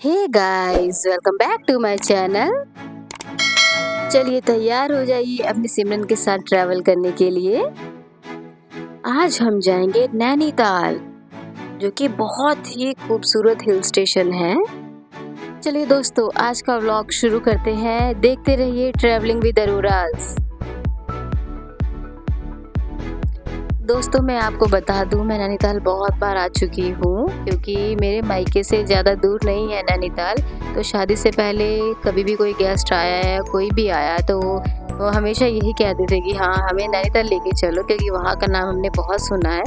Hey guys, welcome back to my channel. चलिए तैयार हो जाइए अपनी सिमरन के साथ ट्रैवल करने के लिए। आज हम जाएंगे नैनीताल, जो कि बहुत ही खूबसूरत हिल स्टेशन है। चलिए दोस्तों, आज का व्लॉग शुरू करते हैं। देखते रहिए ट्रैवलिंग विद अरोराज। दोस्तों, मैं आपको बता दूं, मैं नैनीताल बहुत बार आ चुकी हूँ, क्योंकि मेरे मायके से ज़्यादा दूर नहीं है नैनीताल। तो शादी से पहले कभी भी कोई गेस्ट आया या कोई भी आया तो वो हमेशा यही कहते थे कि हाँ, हमें नैनीताल लेके चलो, क्योंकि वहाँ का नाम हमने बहुत सुना है।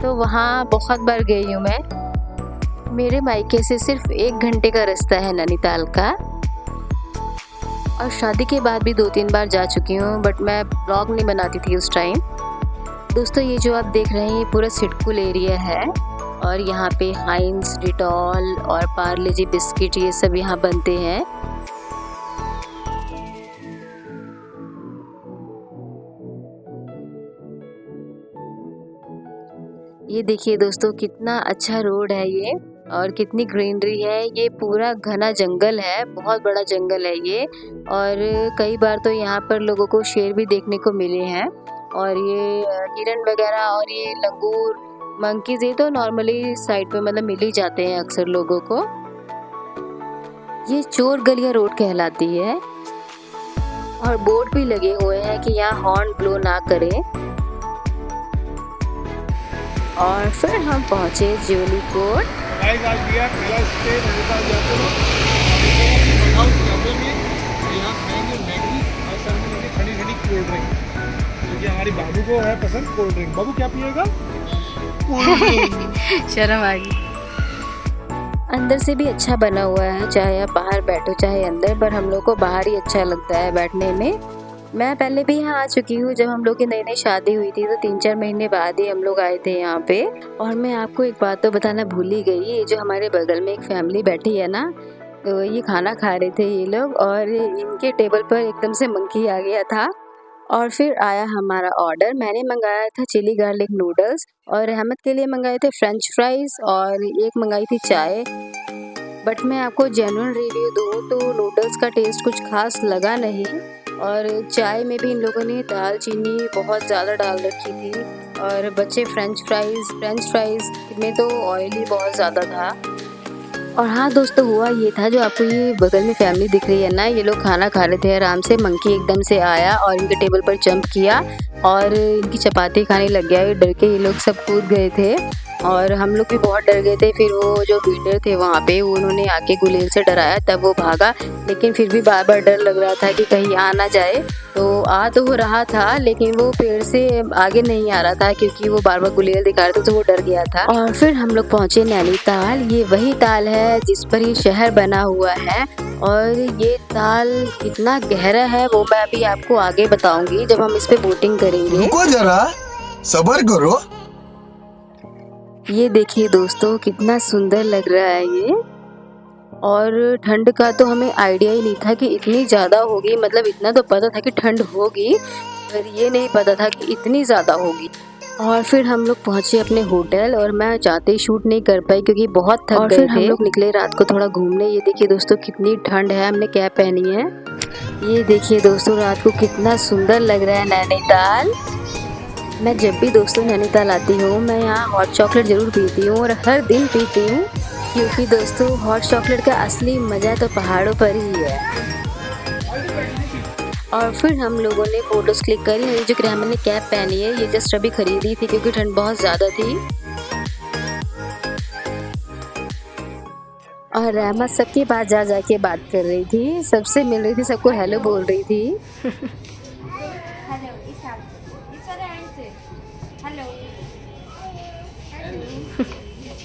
तो वहाँ बहुत बार गई हूँ मैं। मेरे मायके से सिर्फ 1 घंटे का रास्ता है नैनीताल का। और शादी के बाद भी 2-3 बार जा चुकी हूँ, बट मैं ब्लॉग नहीं बनाती थी उस टाइम। दोस्तों, ये जो आप देख रहे हैं ये पूरा सिडकुल एरिया है, और यहाँ पे हाइंस, डिटॉल और पार्ले जी बिस्किट ये सब यहाँ बनते हैं। ये देखिए दोस्तों, कितना अच्छा रोड है ये, और कितनी ग्रीनरी है। ये पूरा घना जंगल है, बहुत बड़ा जंगल है ये। और कई बार तो यहाँ पर लोगों को शेर भी देखने को मिले हैं, और ये हिरन वगैरह और ये लंगूर, मंकीज, ये तो नॉर्मली साइड पे मतलब मिल ही जाते हैं अक्सर लोगों को। ये चोर गलिया रोड कहलाती है, और बोर्ड भी लगे हुए हैं कि यहाँ हॉर्न ब्लो ना करें। और फिर हम पहुंचे ज्वेली कोर्ट। हमारी बाबू को है पसंद कोल्ड ड्रिंक। बाबू क्या पिएगा? शर्म आ गई। अंदर से भी अच्छा बना हुआ है, चाहे आप बाहर बैठो चाहे अंदर, पर हम लोग को बाहर ही अच्छा लगता है बैठने में। मैं पहले भी यहाँ आ चुकी हूँ, जब हम लोग की नई नई शादी हुई थी तो 3-4 महीने बाद ही हम लोग आए थे यहाँ पे। और मैं आपको एक बात तो बताना भूल ही गई, ये जो हमारे बगल में एक फैमिली बैठी है ना, तो ये खाना खा रहे थे ये लोग, और इनके टेबल पर एकदम से मंकी आ गया था। और फिर आया हमारा ऑर्डर। मैंने मंगाया था चिली गार्लिक नूडल्स, और रहमत के लिए मंगाए थे फ्रेंच फ्राइज, और एक मंगाई थी चाय। बट मैं आपको जेन्युइन रिव्यू दूँ तो नूडल्स का टेस्ट कुछ खास लगा नहीं, और चाय में भी इन लोगों ने दाल चीनी बहुत ज़्यादा डाल रखी थी। और बच्चे फ्रेंच फ्राइज़ में तो ऑयल ही बहुत ज़्यादा था। और हाँ दोस्तों, हुआ ये था, जो आपको ये बगल में फैमिली दिख रही है ना, ये लोग खाना खा रहे थे आराम से। मंकी एकदम से आया और इनके टेबल पर जंप किया और इनकी चपाती खाने लग गया। ये डर के ये लोग सब कूद गए थे, और हम लोग भी बहुत डर गए थे। फिर वो जो वेटर थे वहाँ पे, उन्होंने आके गुलेल से डराया, तब वो भागा। लेकिन फिर भी बार बार डर लग रहा था कि कहीं आ ना जाए। तो आ तो हो रहा था, लेकिन वो पेड़ से आगे नहीं आ रहा था, क्योंकि वो बार बार गुलेल दिखा रहे थे, तो वो डर गया था। और फिर हम लोग पहुँचे नैनीताल। ये वही ताल है जिस पर ये शहर बना हुआ है, और ये ताल कितना गहरा है वो मैं अभी आपको आगे बताऊंगी जब हम इस पे बोटिंग करेंगे। रुको जरा, सब्र करो। ये देखिए दोस्तों, कितना सुंदर लग रहा है ये। और ठंड का तो हमें आइडिया ही नहीं था कि इतनी ज़्यादा होगी। मतलब इतना तो पता था कि ठंड होगी, पर ये नहीं पता था कि इतनी ज़्यादा होगी। और फिर हम लोग पहुँचे अपने होटल, और मैं चाहते ही शूट नहीं कर पाई क्योंकि बहुत थक गए थे। हम लोग निकले रात को थोड़ा घूमने। ये देखिए दोस्तों, कितनी ठंड है, हमने कैप पहनी है। ये देखिए दोस्तों, रात को कितना सुंदर लग रहा है नैनीताल। मैं जब भी दोस्तों नैनीताल आती हूँ, मैं यहाँ हॉट चॉकलेट ज़रूर पीती हूँ, और हर दिन पीती हूँ, क्योंकि दोस्तों हॉट चॉकलेट का असली मज़ा तो पहाड़ों पर ही है। और फिर हम लोगों ने फ़ोटोज़ क्लिक करी। ये जो रहमत ने कैप पहनी है, ये जस्ट अभी खरीदी थी क्योंकि ठंड बहुत ज़्यादा थी। और रहमत सबके पास जा जाके बात कर रही थी, सबसे मिल रही थी, सबको हेलो बोल रही थी।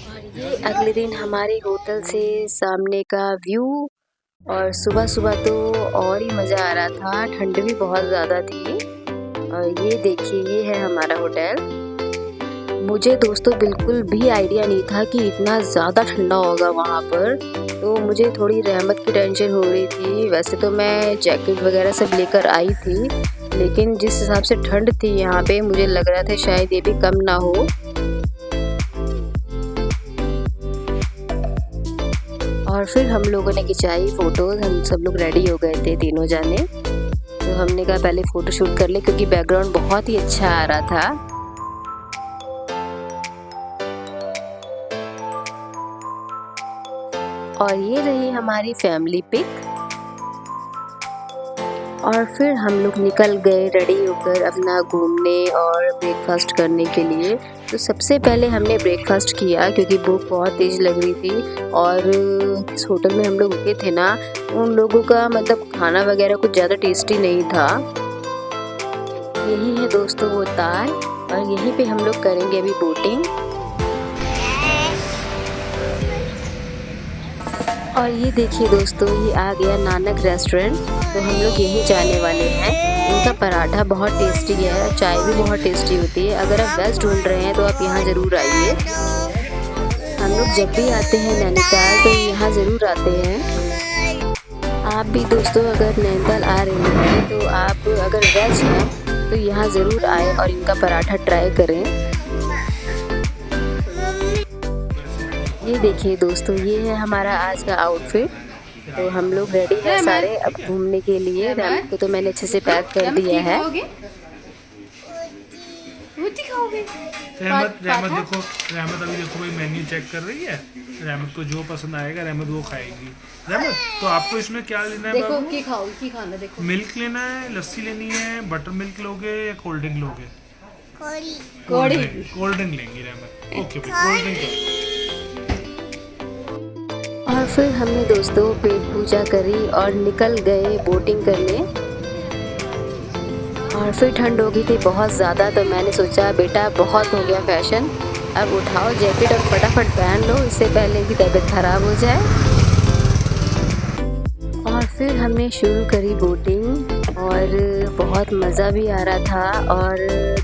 और ये अगले दिन हमारे होटल से सामने का व्यू, और सुबह सुबह तो और ही मज़ा आ रहा था, ठंड भी बहुत ज़्यादा थी। और ये देखिए, ये है हमारा होटल। मुझे दोस्तों बिल्कुल भी आइडिया नहीं था कि इतना ज़्यादा ठंडा होगा वहाँ पर, तो मुझे थोड़ी रहमत की टेंशन हो रही थी। वैसे तो मैं जैकेट वगैरह सब लेकर आई थी, लेकिन जिस हिसाब से ठंड थी यहाँ पे, मुझे लग रहा था शायद ये भी कम ना हो। और और फिर हम लोगों ने खिंचाई फ़ोटोज़। हम सब लोग रेडी हो गए थे तीनों जाने, तो हमने कहा पहले फ़ोटो शूट कर ले क्योंकि बैकग्राउंड बहुत ही अच्छा आ रहा था। और ये रही हमारी फैमिली पिक। और फिर हम लोग निकल गए रेडी होकर अपना घूमने और ब्रेकफास्ट करने के लिए। तो सबसे पहले हमने ब्रेकफास्ट किया क्योंकि भूख बहुत तेज़ लग रही थी। और इस होटल में हम लोग रुके थे ना, उन लोगों का मतलब खाना वगैरह कुछ ज़्यादा टेस्टी नहीं था। यही है दोस्तों वो ताल, और यहीं पे हम लोग करेंगे अभी बोटिंग। और ये देखिए दोस्तों, ये आ गया नानक रेस्टोरेंट। तो हम लोग यहीं जाने वाले हैं। इनका पराठा बहुत टेस्टी है, चाय भी बहुत टेस्टी होती है। अगर आप वेज ढूंढ रहे हैं तो आप यहाँ ज़रूर आइए। हम लोग जब भी आते हैं नैनीताल तो यहाँ ज़रूर आते हैं। आप भी दोस्तों अगर नैनीताल आ रहे हैं तो आप अगर वेज हैं तो यहाँ ज़रूर आए और इनका पराठा ट्राई करें। ये देखिए दोस्तों, ये है हमारा आज का आउटफिट। तो हम लोग रेडी हैं सारे अब घूमने के लिए। रैमत को तो मैंने अच्छे से पैक कर दिया है। रहमत देखो, रहमत अभी देखो भाई मेन्यू चेक कर रही है। रहमत को जो पसंद आएगा रहमत वो खाएगी। रहमत तो आपको इसमें क्या लेना है? देखो की खाओ, की खाना देखो। मिल्क लेना है, लस्सी लेनी है, बटर मिल्क लोगे या कोल्ड ड्रिंक लोगे? कोल्ड ड्रिंक लेंगी रहमत। ओके भाई, कोल्ड ड्रिंक। और फिर हमने दोस्तों पेट पूजा करी और निकल गए बोटिंग करने। और फिर ठंड हो गई थी बहुत ज़्यादा, तो मैंने सोचा बेटा बहुत हो गया फैशन, अब उठाओ जैकेट और फटाफट पहन लो, इससे पहले कि तबीयत ख़राब हो जाए। और फिर हमने शुरू करी बोटिंग और बहुत मज़ा भी आ रहा था और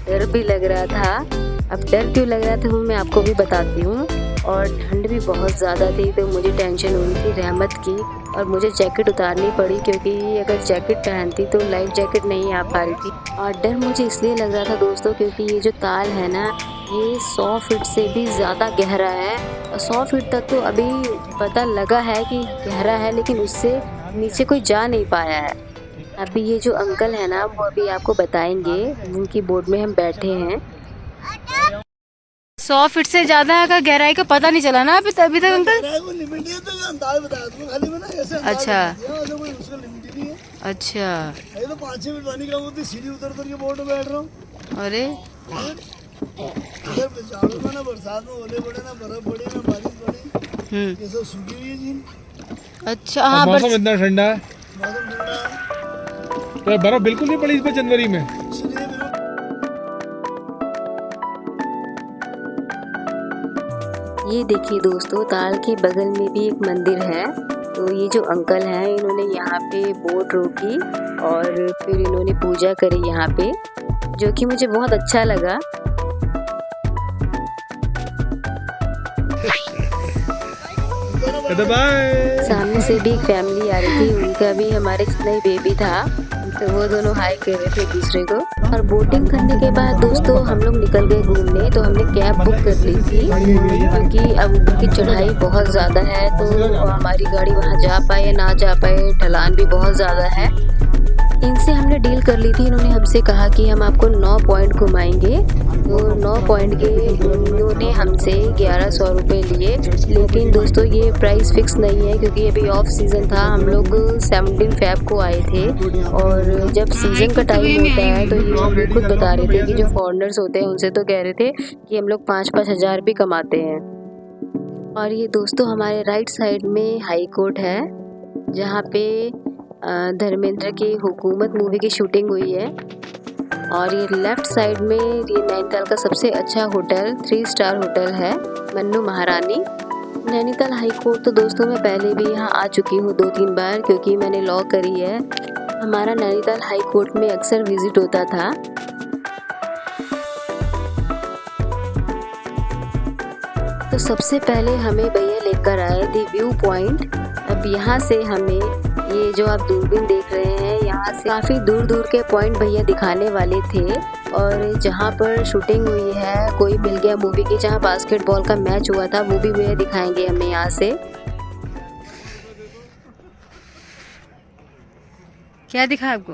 डर भी लग रहा था। अब डर क्यों लग रहा था वो मैं आपको भी बताती हूँ। और ठंड भी बहुत ज़्यादा थी तो मुझे टेंशन हो रही थी रहमत की, और मुझे जैकेट उतारनी पड़ी क्योंकि अगर जैकेट पहनती तो लाइफ जैकेट नहीं आ पा रही थी। और डर मुझे इसलिए लग रहा था दोस्तों क्योंकि ये जो ताल है ना, ये 100 फीट से भी ज़्यादा गहरा है। 100 फीट तक तो अभी पता लगा है कि गहरा है, लेकिन उससे नीचे कोई जा नहीं पाया है। अभी ये जो अंकल है ना, वो अभी आपको बताएंगे, जिनकी बोट में हम बैठे हैं। 100 फीट से ज्यादा का गहराई का पता नहीं चला ना अभी तक अंकल। अच्छा अच्छा, तो 5-6 मिनट पानी का होती सीढ़ी उतर के बोट में बैठ रहा हूँ। अरे ना बरसात में ओले पड़े, ना बर्फ पड़े, ना बारिश पड़ी, ये सब सूखी हुई है झील। अच्छा हाँ, मौसम इतना ठंडा है, मौसम ठंडा है, तो बर्फ बिल्कुल नहीं पड़ी इसमें जनवरी में। इसलिए ये देखिए दोस्तों, ताल के बगल में भी एक मंदिर है। तो ये जो अंकल हैं, इन्होंने यहाँ पे बोट रोकी और फिर इन्होंने पूजा करी यहाँ पे, जो कि मुझे बहुत अच्छा लगा। सामने से भी एक फैमिली आ रही थी, उनका भी हमारे जितना ही बेबी था, तो वो दोनों हाई कर रहे थे एक दूसरे को। और बोटिंग करने के बाद दोस्तों हम लोग निकल गए घूमने। तो हमने कैब बुक कर ली थी क्योंकि अब ऊपर की चढ़ाई बहुत ज़्यादा है, तो हमारी गाड़ी वहाँ जा पाए या ना जा पाए, ढलान भी बहुत ज़्यादा है। इनसे हमने डील कर ली थी, इन्होंने हमसे कहा कि हम आपको 9 पॉइंट घुमाएंगे। तो 9 पॉइंट के इन्होंने हमसे 1100 रुपये लिए। लेकिन दोस्तों ये प्राइस फिक्स नहीं है क्योंकि अभी ऑफ सीज़न था। हम लोग 17 फ़रवरी को आए थे, और जब सीज़न का टाइम होता है तो ये हमें खुद बता रहे थे कि जो फॉरेनर्स होते हैं उनसे तो कह रहे थे कि हम लोग 5-5 हज़ार भी कमाते हैं। और ये दोस्तों हमारे राइट साइड में हाई कोर्ट है, जहाँ पे धर्मेंद्र की हुकूमत मूवी की शूटिंग हुई है। और ये लेफ़्ट साइड में ये नैनीताल का सबसे अच्छा होटल 3 स्टार होटल है, मन्नू महारानी। नैनीताल हाई कोर्ट तो दोस्तों मैं पहले भी यहाँ आ चुकी हूँ 2-3 बार, क्योंकि मैंने लॉ करी है। हमारा नैनीताल हाई कोर्ट में अक्सर विज़िट होता था। तो सबसे पहले हमें भैया लेकर आए थे व्यू पॉइंट। अब यहाँ से हमें ये जो आप दूरबीन देख रहे हैं, यहाँ से काफ़ी दूर दूर के पॉइंट भैया दिखाने वाले थे। और जहाँ पर शूटिंग हुई है कोई मिल गया मूवी की, जहाँ बास्केटबॉल का मैच हुआ था, वो भी भैया दिखाएंगे हमें यहाँ से। क्या दिखा आपको?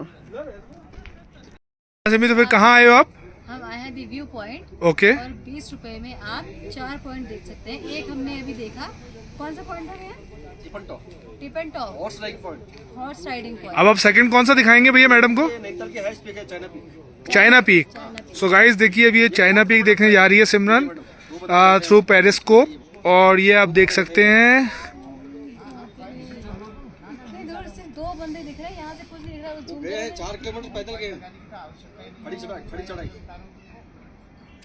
तो फिर कहाँ आए हो आप? हम आए हैं दी व्यू पॉइंट ओके और 20 रुपए में आप 4 पॉइंट देख सकते हैं। एक हमने अभी देखा, कौन सा पॉइंट है भैया? टिपन टॉप हॉर्स राइडिंग पॉइंट। अब आप सेकंड कौन सा दिखाएंगे भैया मैडम को? China peak. सो गाइस देखिए अभी ये चाइना पीक देखने जा रही है सिमरन थ्रू पेरिस्कोप और ये आप देख सकते हैं। दूर से 2 बंदे दिख रहे हैं, यहाँ से कुछ नहीं दिख रहा। वो zoom करके 4 किलोमीटर पैदल गए, खड़ी चढ़ाई।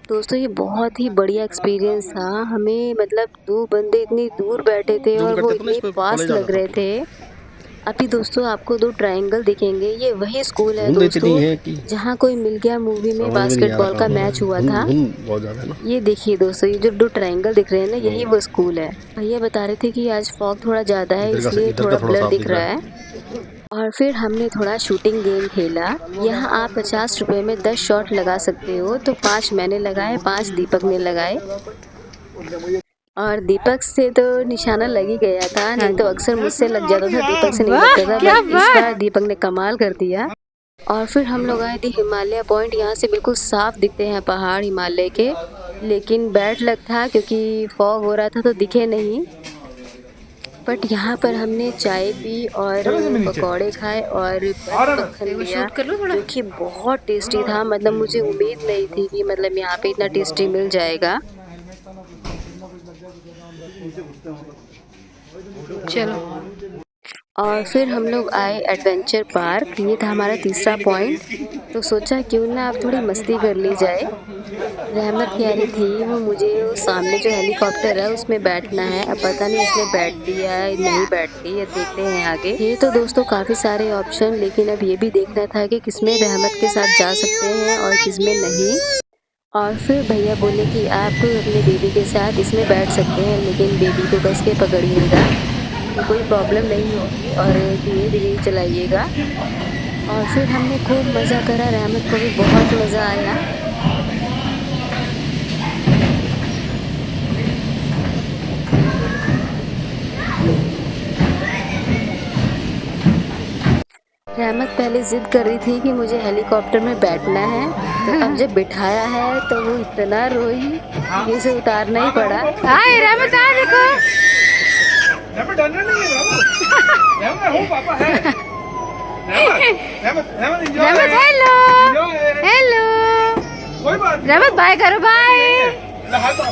दोस्तों ये बहुत ही बढ़िया एक्सपीरियंस था हमें, मतलब 2 बंदे इतनी दूर बैठे थे और वो इतने पास लग रहे थे। अभी दोस्तों आपको 2 ट्रायंगल दिखेंगे, ये वही स्कूल है दोस्तों जहाँ कोई मिल गया मूवी में बास्केटबॉल का मैच हुआ था। ये देखिए दोस्तों, ये जो 2 ट्रायंगल दिख रहे हैं ना, यही वो स्कूल है। भैया बता रहे थे कि आज फॉग थोड़ा ज़्यादा है इसलिए थोड़ा ब्लर दिख रहा है। और फिर हमने थोड़ा शूटिंग गेम खेला। यहाँ आप 50 रुपए में 10 शॉट लगा सकते हो, तो 5 मैंने लगाए, 5 दीपक ने लगाए और दीपक से तो निशाना लग ही गया था, नहीं तो अक्सर मुझसे लग जाता था, दीपक से नहीं लगता था, बट इस बार दीपक ने कमाल कर दिया। और फिर हम लोग आए थे हिमालय पॉइंट। यहाँ से बिल्कुल साफ दिखते हैं पहाड़ हिमालय के, लेकिन बैड लक था क्योंकि फॉग हो रहा था तो दिखे नहीं। बट यहाँ पर हमने चाय पी और पकौड़े खाए और मक्खन लिया जो कि बहुत टेस्टी था। मतलब मुझे उम्मीद नहीं थी कि मतलब यहाँ पे इतना टेस्टी मिल जाएगा। चलो और फिर हम लोग आए एडवेंचर पार्क, ये था हमारा तीसरा पॉइंट। तो सोचा क्यों ना अब थोड़ी मस्ती कर ली जाए। रहमत कह रही थी वो मुझे सामने जो हेलीकॉप्टर है उसमें बैठना है, अब पता नहीं उसमें बैठती है नहीं बैठती है, देखते हैं आगे। ये तो दोस्तों काफ़ी सारे ऑप्शन, लेकिन अब ये भी देखना था कि किसमें रहमत के साथ जा सकते हैं और किसमें नहीं। और फिर भैया बोले कि आप अपने बेबी के साथ इसमें बैठ सकते हैं, लेकिन बेबी को कस के पकड़िएगा, तो कोई प्रॉब्लम नहीं होगी और धीरे धीरे चलाइएगा। और फिर हमने खूब मज़ा करा, रहमत को भी बहुत मज़ा आया। रहमत पहले जिद कर रही थी कि मुझे हेलीकॉप्टर में बैठना है, तो अब जब बिठाया है तो वो इतना रोई कि उसे उतारना ही पड़ा। हाय रहमत आ देखो। रहमत डरना नहीं है बाबू। रहमत हो पापा है। रहमत एंजॉय। रहमत हेलो हेलो। कोई बात नहीं। रहमत बाय करो, बाय। हाथ चलो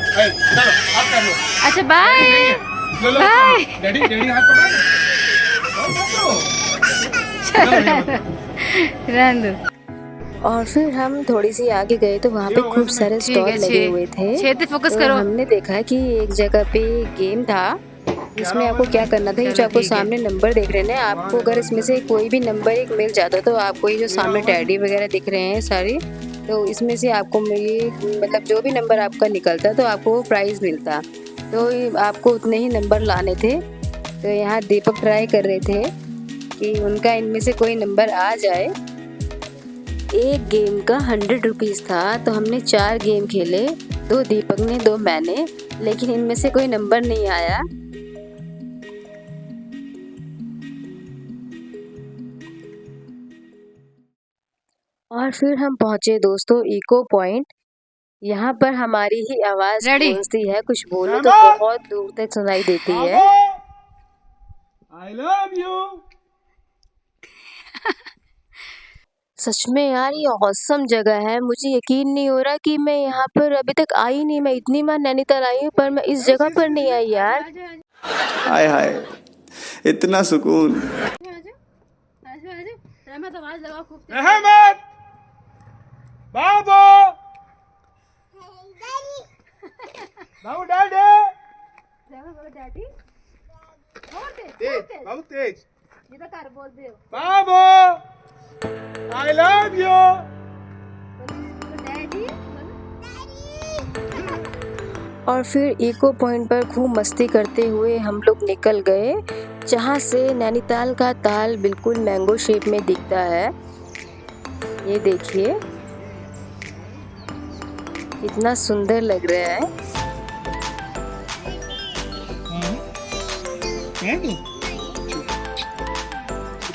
हाथ कर लो। अच्छा बाय बाय। डैडी हाथ पकड़। रहने दो। और फिर हम थोड़ी सी आगे गए तो वहाँ पे खूब सारे स्टॉल लगे हुए थे। छेद फोकस तो करो। हमने देखा कि एक जगह पे गेम था जिसमें आपको क्या करना था, ये जो आपको सामने नंबर देख रहे हैं ना, आपको अगर इसमें से कोई भी नंबर एक मिल जाता तो आपको ये जो सामने टैडी वगैरह दिख रहे हैं सारे, तो इसमें से आपको ये मतलब जो भी नंबर आपका निकलता तो आपको वो प्राइज़ मिलता। तो आपको उतने ही नंबर लाने थे। तो यहाँ दीपक ट्राई कर रहे थे कि उनका इनमें से कोई नंबर आ जाए। एक गेम का 100 रुपीज़ था, तो हमने 4 गेम खेले, 2 दीपक ने 2 मैंने, लेकिन इनमें से कोई नंबर नहीं आया। और फिर हम पहुंचे दोस्तों इको पॉइंट। यहाँ पर हमारी ही आवाज़ गूंजती है, कुछ बोलो तो बहुत दूर तक सुनाई देती है। I love you. सच में यार ये औसम जगह है, मुझे यकीन नहीं हो रहा कि मैं यहाँ पर अभी तक आई नहीं। मैं इतनी बार नैनीताल आई हूँ पर मैं इस जगह पर नहीं आई यार। हाय हाय इतना सुकून। रहमत आवाज लगा खूब। रहमत बाबू बाबू डैडी। रहमत बोलो डैडी। और तेज बाबू तेज। ये तो कर बोल दे। बाबू I love you. डैडी। और फिर इको पॉइंट पर खूब मस्ती करते हुए हम लोग निकल गए, जहाँ से नैनीताल का ताल बिल्कुल मैंगो शेप में दिखता है। ये देखिए इतना सुंदर लग रहा है।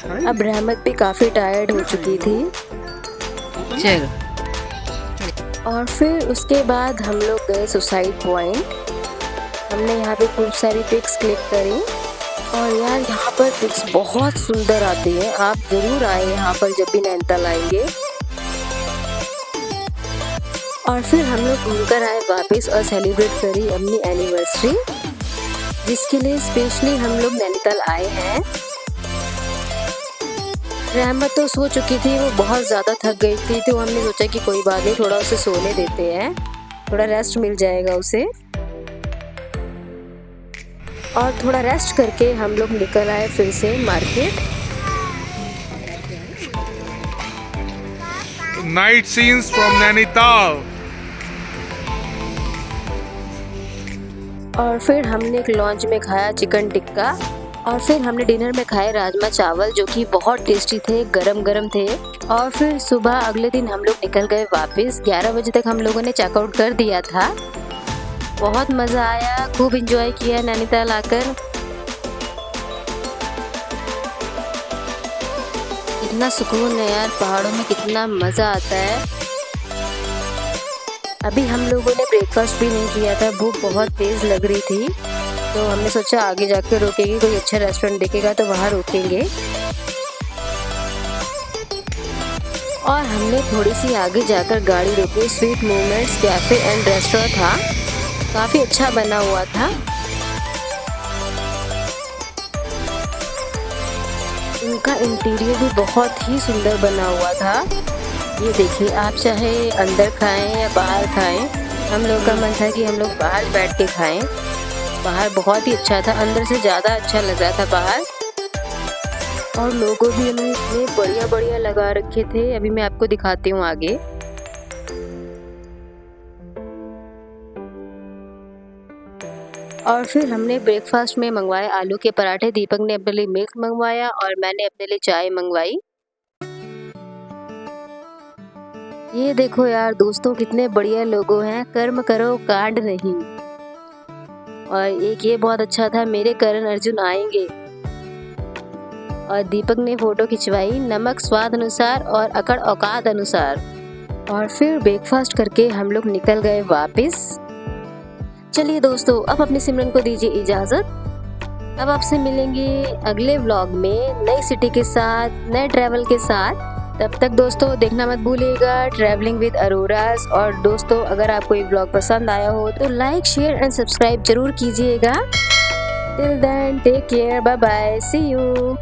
अब रहमत भी काफ़ी टायर्ड हो चुकी थी। चलो और फिर उसके बाद हम लोग गए सुसाइड पॉइंट। हमने यहाँ पे खूब सारी पिक्स क्लिक करी और यार यहाँ पर पिक्स बहुत सुंदर आती हैं। आप ज़रूर आए यहाँ पर जब भी नैनीताल आएंगे। और फिर हम लोग घूमकर आए वापस और सेलिब्रेट करी अपनी एनिवर्सरी, जिसके लिए स्पेशली हम लोग नैनीताल आए हैं। रहमत तो सो चुकी थी, वो बहुत ज़्यादा थक गई थी, तो हमने सोचा कि कोई बात नहीं, थोड़ा उसे सोने देते हैं, थोड़ा रेस्ट मिल जाएगा उसे। और थोड़ा रेस्ट करके हम लोग निकल आए फिर से market. Night scenes from Nainital. और फिर हमने एक लॉन्च में खाया चिकन टिक्का और फिर हमने डिनर में खाए राजमा चावल, जो कि बहुत टेस्टी थे, गरम गरम थे। और फिर सुबह अगले दिन हम लोग निकल गए वापस। 11 बजे तक हम लोगों ने चेकआउट कर दिया था। बहुत मज़ा आया, खूब एंजॉय किया नैनीताल आकर। कितना सुकून है यार, पहाड़ों में कितना मज़ा आता है। अभी हम लोगों ने ब्रेकफास्ट भी नहीं किया था, भूख बहुत तेज़ लग रही थी, तो हमने सोचा आगे जाकर रोकेंगे, कोई अच्छा रेस्टोरेंट दिखेगा तो वहाँ रोकेंगे। और हमने थोड़ी सी आगे जाकर गाड़ी रोकी। Sweet moments cafe and restaurant था, काफ़ी अच्छा बना हुआ था। इनका इंटीरियर भी बहुत ही सुंदर बना हुआ था। ये देखिए, आप चाहे अंदर खाएं या बाहर खाएं, हम लोग का मन था कि हम लोग बाहर बैठ के खाएं। बाहर बहुत ही अच्छा था, अंदर से ज़्यादा अच्छा लग रहा था बाहर। और लोगों भी हमें इतने बढ़िया बढ़िया लगा रखे थे। अभी मैं आपको दिखाती हूँ आगे। और फिर हमने ब्रेकफास्ट में मंगवाए आलू के पराठे। दीपक ने अपने लिए मिल्क मंगवाया और मैंने अपने लिए चाय मंगवाई। ये देखो यार दोस्तों, कितने बढ़िया लोगो हैं, कर्म करो कांड नहीं। और एक ये बहुत अच्छा था, मेरे करण अर्जुन आएंगे। और दीपक ने फोटो खिंचवाई, नमक स्वाद अनुसार और अकड़ औकात अनुसार। और फिर ब्रेकफास्ट करके हम लोग निकल गए वापस। चलिए दोस्तों, अब अपनी सिमरन को दीजिए इजाज़त। अब आपसे मिलेंगे अगले व्लॉग में नई सिटी के साथ, नए ट्रैवल के साथ। तब तक दोस्तों देखना मत भूलिएगा ट्रैवलिंग विद अरोराज। और दोस्तों, अगर आपको ये व्लॉग पसंद आया हो तो लाइक, शेयर एंड सब्सक्राइब जरूर कीजिएगा। Till then take care, bye bye, see you.